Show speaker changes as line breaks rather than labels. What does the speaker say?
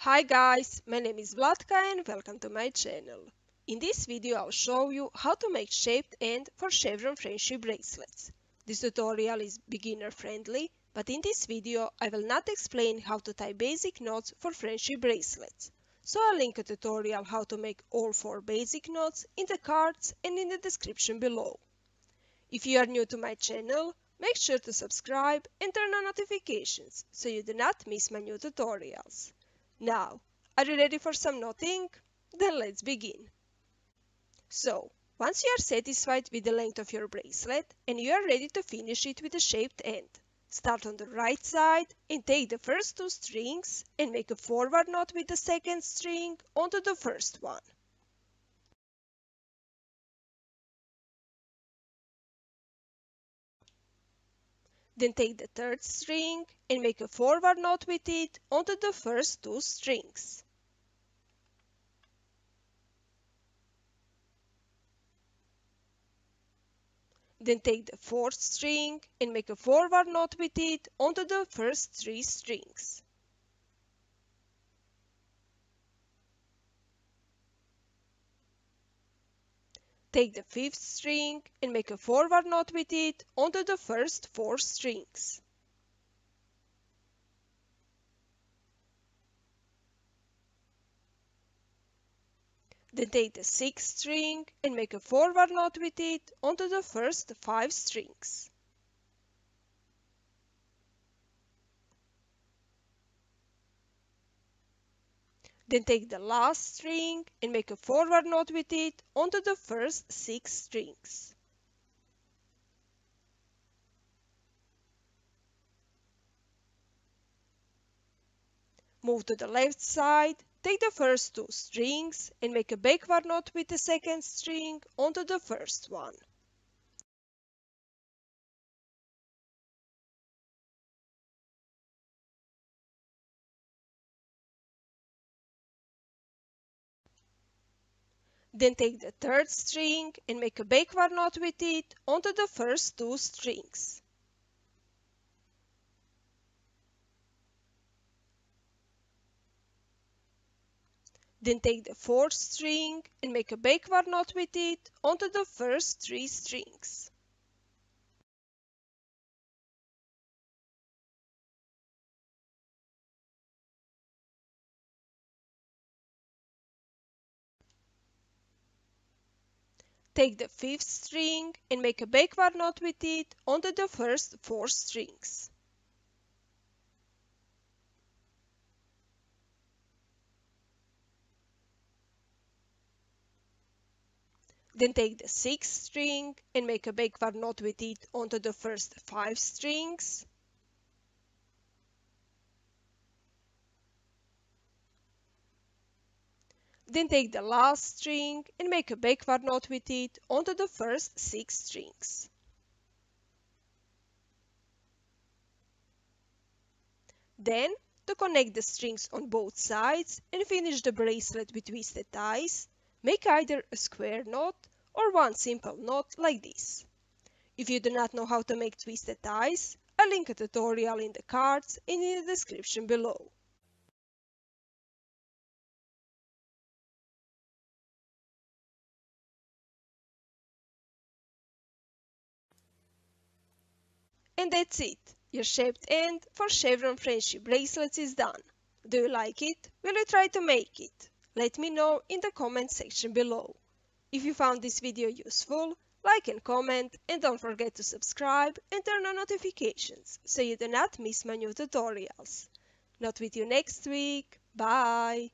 Hi guys, my name is Vlatka and welcome to my channel. In this video I'll show you how to make shaped end for chevron friendship bracelets. This tutorial is beginner friendly, but in this video I will not explain how to tie basic knots for friendship bracelets. So I'll link a tutorial how to make all 4 basic knots in the cards and in the description below. If you are new to my channel, make sure to subscribe and turn on notifications so you do not miss my new tutorials. Now, are you ready for some knotting? Then let's begin. So, once you are satisfied with the length of your bracelet and you are ready to finish it with a shaped end, start on the right side and take the first 2 strings and make a forward knot with the second string onto the first one. Then take the third string and make a forward knot with it onto the first 2 strings. Then take the fourth string and make a forward knot with it onto the first 3 strings. Take the fifth string and make a forward knot with it onto the first 4 strings. Then take the sixth string and make a forward knot with it onto the first 5 strings. Then take the last string and make a forward knot with it onto the first 6 strings. Move to the left side, take the first 2 strings and make a backward knot with the second string onto the first one. Then take the third string and make a backward knot with it onto the first 2 strings. Then take the fourth string and make a backward knot with it onto the first 3 strings. Take the fifth string and make a backward knot with it onto the first 4 strings. Then take the sixth string and make a backward knot with it onto the first 5 strings. Then take the last string and make a backward knot with it onto the first 6 strings. Then, to connect the strings on both sides and finish the bracelet with twisted ties, make either a square knot or one simple knot like this. If you do not know how to make twisted ties, I'll link a tutorial in the cards and in the description below. And that's it. Your shaped end for chevron friendship bracelets is done. Do you like it? Will you try to make it? Let me know in the comment section below. If you found this video useful, like and comment, and don't forget to subscribe and turn on notifications so you do not miss my new tutorials. Not with you next week. Bye!